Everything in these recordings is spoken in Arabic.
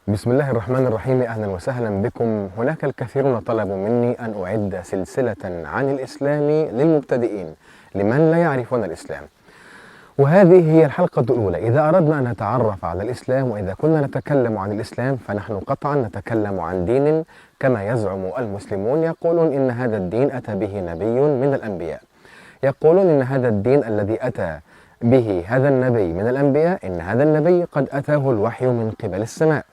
بسم الله الرحمن الرحيم. أهلا وسهلا بكم. هناك الكثيرون طلبوا مني أن أعد سلسلة عن الإسلام للمبتدئين لمن لا يعرفون الإسلام، وهذه هي الحلقة الأولى. إذا أردنا أن نتعرف على الإسلام وإذا كنا نتكلم عن الإسلام فنحن قطعا نتكلم عن دين كما يزعم المسلمون. يقولون إن هذا الدين أتى به نبي من الأنبياء، يقولون إن هذا الدين الذي أتى به هذا النبي من الأنبياء إن هذا النبي قد أتاه الوحي من قبل السماء.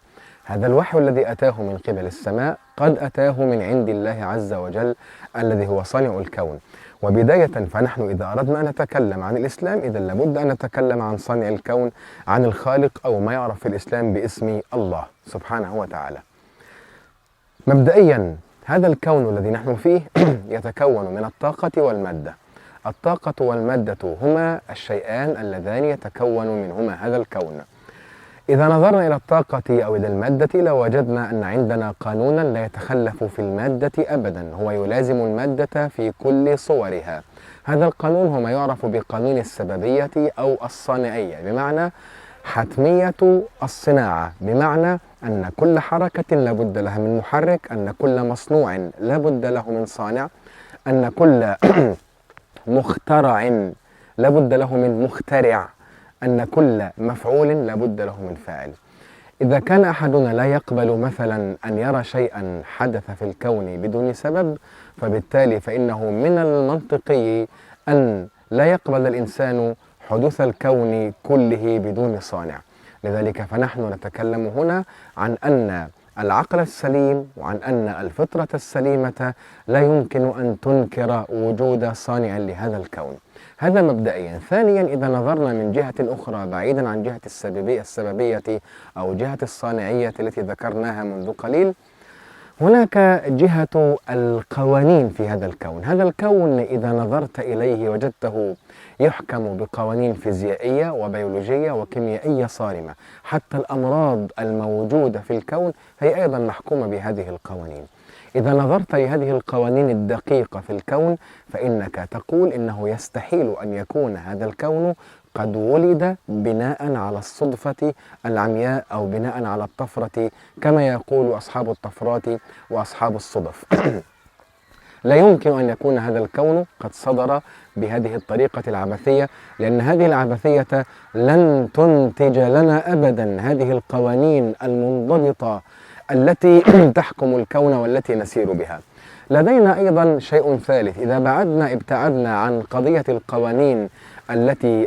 هذا الوحي الذي أتاه من قبل السماء قد أتاه من عند الله عز وجل الذي هو صانع الكون. وبداية فنحن إذا أردنا أن نتكلم عن الإسلام إذا لابد أن نتكلم عن صانع الكون، عن الخالق، أو ما يعرف في الإسلام باسم الله سبحانه وتعالى. مبدئيا هذا الكون الذي نحن فيه يتكون من الطاقة والمادة. الطاقة والمادة هما الشيئان اللذان يتكون منهما هذا الكون. إذا نظرنا إلى الطاقة أو إلى المادة لوجدنا أن عندنا قانونا لا يتخلف في المادة أبدا، هو يلازم المادة في كل صورها. هذا القانون هو ما يعرف بقانون السببية أو الصانعية، بمعنى حتمية الصناعة، بمعنى أن كل حركة لابد لها من محرك، أن كل مصنوع لابد له من صانع، أن كل مخترع لابد له من مخترع، أن كل مفعول لابد له من فاعل. إذا كان أحدنا لا يقبل مثلا أن يرى شيئا حدث في الكون بدون سبب، فبالتالي فإنه من المنطقي أن لا يقبل الإنسان حدوث الكون كله بدون صانع. لذلك فنحن نتكلم هنا عن أن العقل السليم وعن أن الفطرة السليمة لا يمكن أن تنكر وجود صانع لهذا الكون. هذا مبدئيا. ثانيا، إذا نظرنا من جهة أخرى بعيدا عن جهة السببية أو جهة الصانعية التي ذكرناها منذ قليل، هناك جهة القوانين في هذا الكون. هذا الكون إذا نظرت إليه وجدته يحكم بقوانين فيزيائية وبيولوجية وكيميائية صارمة. حتى الأمراض الموجودة في الكون هي أيضا محكومة بهذه القوانين. إذا نظرت لهذه القوانين الدقيقة في الكون فإنك تقول إنه يستحيل أن يكون هذا الكون قد ولد بناء على الصدفة العمياء أو بناء على الطفرة كما يقول أصحاب الطفرات وأصحاب الصدف. لا يمكن أن يكون هذا الكون قد صدر بهذه الطريقة العبثية، لأن هذه العبثية لن تنتج لنا أبدا هذه القوانين المنضبطة التي تحكم الكون والتي نسير بها. لدينا أيضا شيء ثالث. إذا ابتعدنا عن قضية القوانين التي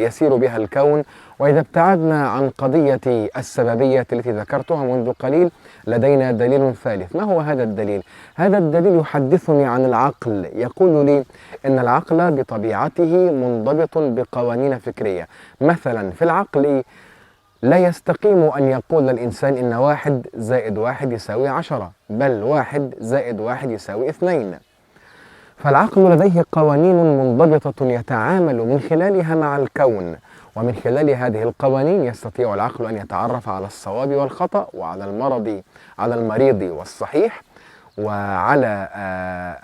يسير بها الكون، وإذا ابتعدنا عن قضية السببية التي ذكرتها منذ قليل، لدينا دليل ثالث. ما هو هذا الدليل؟ هذا الدليل يحدثني عن العقل، يقول لي إن العقل بطبيعته منضبط بقوانين فكرية. مثلا في العقل لا يستقيم أن يقول الإنسان إن 1 زائد 1 يساوي 10، بل 1 زائد 1 يساوي 2. فالعقل لديه قوانين منضبطة يتعامل من خلالها مع الكون، ومن خلال هذه القوانين يستطيع العقل أن يتعرف على الصواب والخطأ، وعلى المريض والصحيح، وعلى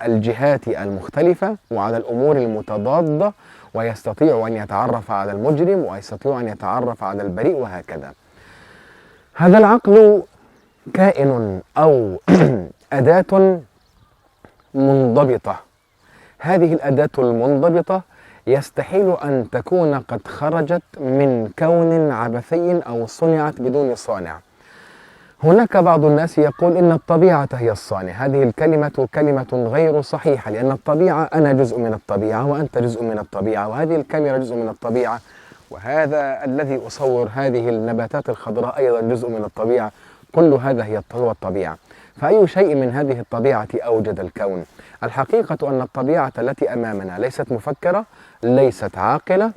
الجهات المختلفة، وعلى الأمور المتضادة، ويستطيع أن يتعرف على المجرم، ويستطيع أن يتعرف على البريء، وهكذا. هذا العقل كائن أو أداة منضبطة. هذه الأداة المنضبطة يستحيل أن تكون قد خرجت من كون عبثي أو صنعت بدون صانع. هناك بعض الناس يقول إن الطبيعة هي الصانع. هذه الكلمة كلمة غير صحيحة، لأن الطبيعة أنا جزء من الطبيعة وأنت جزء من الطبيعة، وهذه الكاميرا جزء من الطبيعة، وهذا الذي أصور هذه النباتات الخضراء أيضا جزء من الطبيعة. كل هذا هو الطبيعة. فأي شيء من هذه الطبيعة أوجد الكون؟ الحقيقة أن الطبيعة التي أمامنا ليست مفكرة، ليست عاقلة،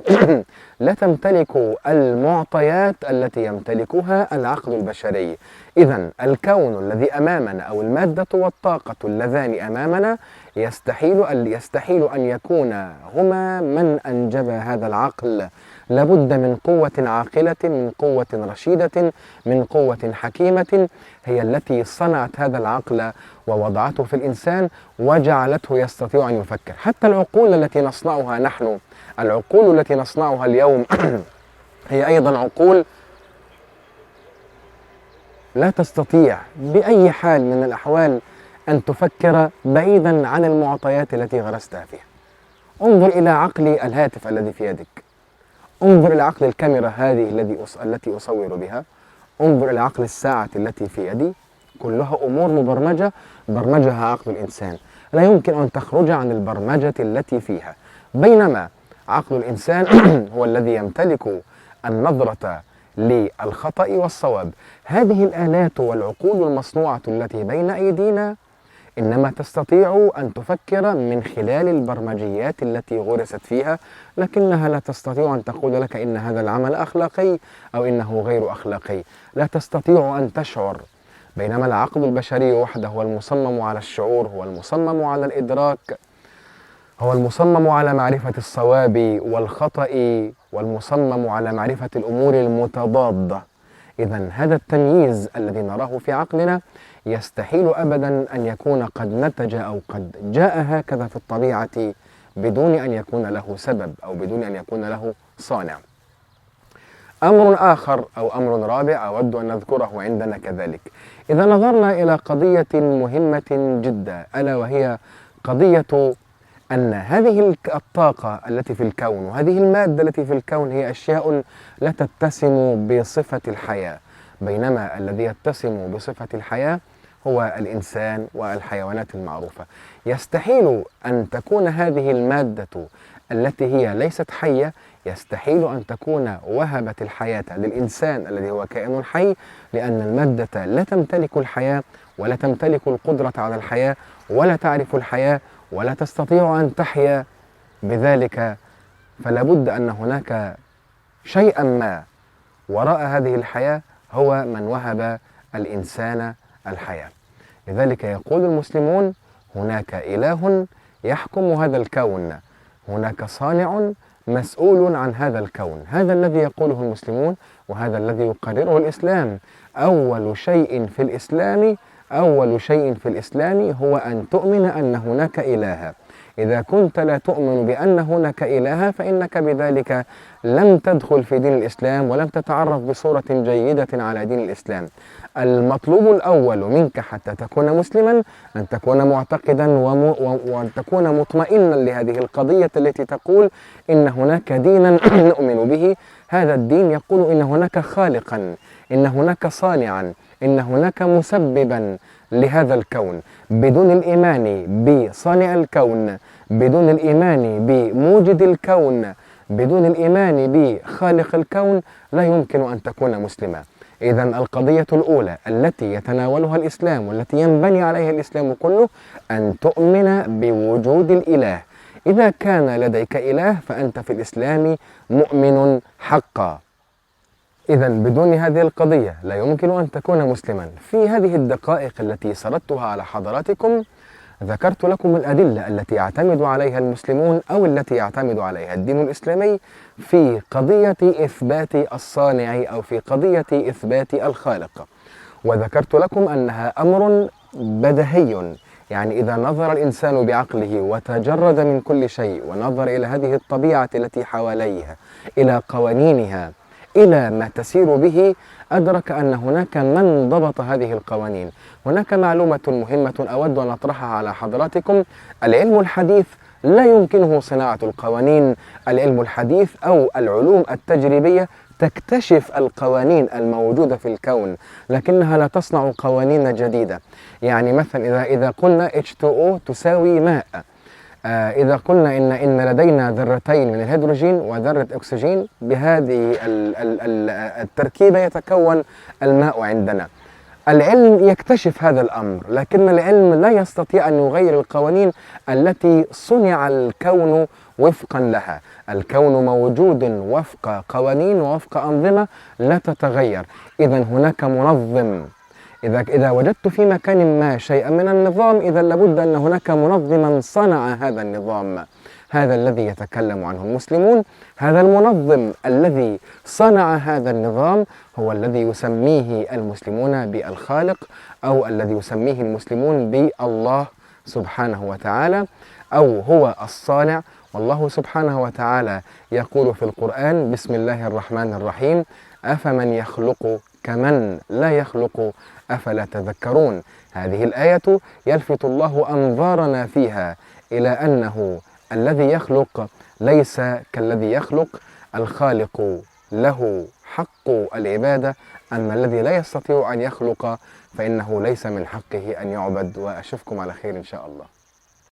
لا تمتلك المعطيات التي يمتلكها العقل البشري. إذن الكون الذي أمامنا أو المادة والطاقة اللذان أمامنا يستحيل أن يكون هما من أنجب هذا العقل. لابد من قوة عاقلة، من قوة رشيدة، من قوة حكيمة، هي التي صنعت هذا العقل ووضعته في الإنسان وجعلته يستطيع أن يفكر. حتى العقول التي نصنعها نحن، العقول التي نصنعها اليوم هي أيضا عقول لا تستطيع بأي حال من الأحوال أن تفكر بعيدا عن المعطيات التي غرستها فيها. انظر إلى عقل الهاتف الذي في يدك، انظر إلى عقل الكاميرا هذه التي أصور بها، انظر إلى عقل الساعة التي في يدي، كلها أمور مبرمجة برمجها عقل الإنسان، لا يمكن أن تخرج عن البرمجة التي فيها. بينما عقل الإنسان هو الذي يمتلك النظرة للخطأ والصواب. هذه الآلات والعقول المصنوعة التي بين أيدينا إنما تستطيع أن تفكر من خلال البرمجيات التي غرست فيها، لكنها لا تستطيع أن تقول لك إن هذا العمل أخلاقي أو إنه غير أخلاقي، لا تستطيع أن تشعر. بينما العقل البشري وحده هو المصمم على الشعور، هو المصمم على الإدراك، هو المصمم على معرفة الصواب والخطأ، والمصمم على معرفة الأمور المتضادة. إذن هذا التمييز الذي نراه في عقلنا يستحيل أبدا أن يكون قد نتج أو قد جاء هكذا في الطبيعة بدون أن يكون له سبب أو بدون أن يكون له صانع. أمر آخر أو أمر رابع أود أن نذكره عندنا كذلك. إذا نظرنا إلى قضية مهمة جدا، ألا وهي قضية أن هذه الطاقة التي في الكون وهذه المادة التي في الكون هي أشياء لا تتسم بصفة الحياة، بينما الذي يتسم بصفة الحياة هو الإنسان والحيوانات المعروفة. يستحيل أن تكون هذه المادة التي هي ليست حية، يستحيل أن تكون وهبت الحياة للإنسان الذي هو كائن حي، لأن المادة لا تمتلك الحياة ولا تمتلك القدرة على الحياة ولا تعرف الحياة ولا تستطيع أن تحيا. بذلك فلا بد أن هناك شيئا ما وراء هذه الحياة هو من وهب الإنسان الحياة. لذلك يقول المسلمون هناك إله يحكم هذا الكون، هناك صانع مسؤول عن هذا الكون. هذا الذي يقوله المسلمون وهذا الذي يقرره الإسلام. أول شيء في الإسلام هو أن تؤمن أن هناك إلها. إذا كنت لا تؤمن بأن هناك إلها فإنك بذلك لم تدخل في دين الإسلام ولم تتعرف بصورة جيدة على دين الإسلام. المطلوب الأول منك حتى تكون مسلما أن تكون معتقدا وأن تكون مطمئنا لهذه القضية التي تقول إن هناك دينا نؤمن به. هذا الدين يقول إن هناك خالقا، إن هناك صانعا، إن هناك مسببا لهذا الكون. بدون الإيمان بصانع الكون، بدون الإيمان بموجد الكون، بدون الإيمان بخالق الكون لا يمكن أن تكون مسلما. إذن القضية الأولى التي يتناولها الإسلام والتي ينبني عليها الإسلام كله أن تؤمن بوجود الإله. إذا كان لديك إله فأنت في الإسلام مؤمن حقا. إذن بدون هذه القضية لا يمكن أن تكون مسلما. في هذه الدقائق التي سردتها على حضراتكم ذكرت لكم الأدلة التي يعتمد عليها المسلمون أو التي يعتمد عليها الدين الإسلامي في قضية إثبات الصانع أو في قضية إثبات الخالق، وذكرت لكم أنها أمر بديهي. يعني إذا نظر الإنسان بعقله وتجرد من كل شيء ونظر إلى هذه الطبيعة التي حواليها، إلى قوانينها، إلى ما تسير به، أدرك أن هناك من ضبط هذه القوانين. هناك معلومة مهمة أود أن أطرحها على حضراتكم. العلم الحديث لا يمكنه صناعة القوانين. العلم الحديث أو العلوم التجريبية تكتشف القوانين الموجودة في الكون، لكنها لا تصنع قوانين جديدة. يعني مثلا إذا قلنا H2O تساوي ماء، إذا قلنا إن لدينا ذرتين من الهيدروجين وذرة أكسجين، بهذه التركيبة يتكون الماء عندنا. العلم يكتشف هذا الأمر، لكن العلم لا يستطيع أن يغير القوانين التي صنع الكون وفقا لها. الكون موجود وفق قوانين ووفق أنظمة لا تتغير. إذن هناك منظم. إذا وجدت في مكان ما شيئا من النظام، إذا لابد أن هناك منظما صنع هذا النظام. هذا الذي يتكلم عنه المسلمون. هذا المنظم الذي صنع هذا النظام هو الذي يسميه المسلمون بالخالق، أو الذي يسميه المسلمون بالله سبحانه وتعالى، أو هو الصانع. والله سبحانه وتعالى يقول في القرآن: بسم الله الرحمن الرحيم: أفمن يخلق كمن لا يخلق أفلا تذكرون. هذه الآية يلفت الله أنظارنا فيها إلى أنه الذي يخلق ليس كالذي يخلق، الخالق له حق العبادة، أما الذي لا يستطيع أن يخلق فإنه ليس من حقه أن يعبد. وأشوفكم على خير إن شاء الله.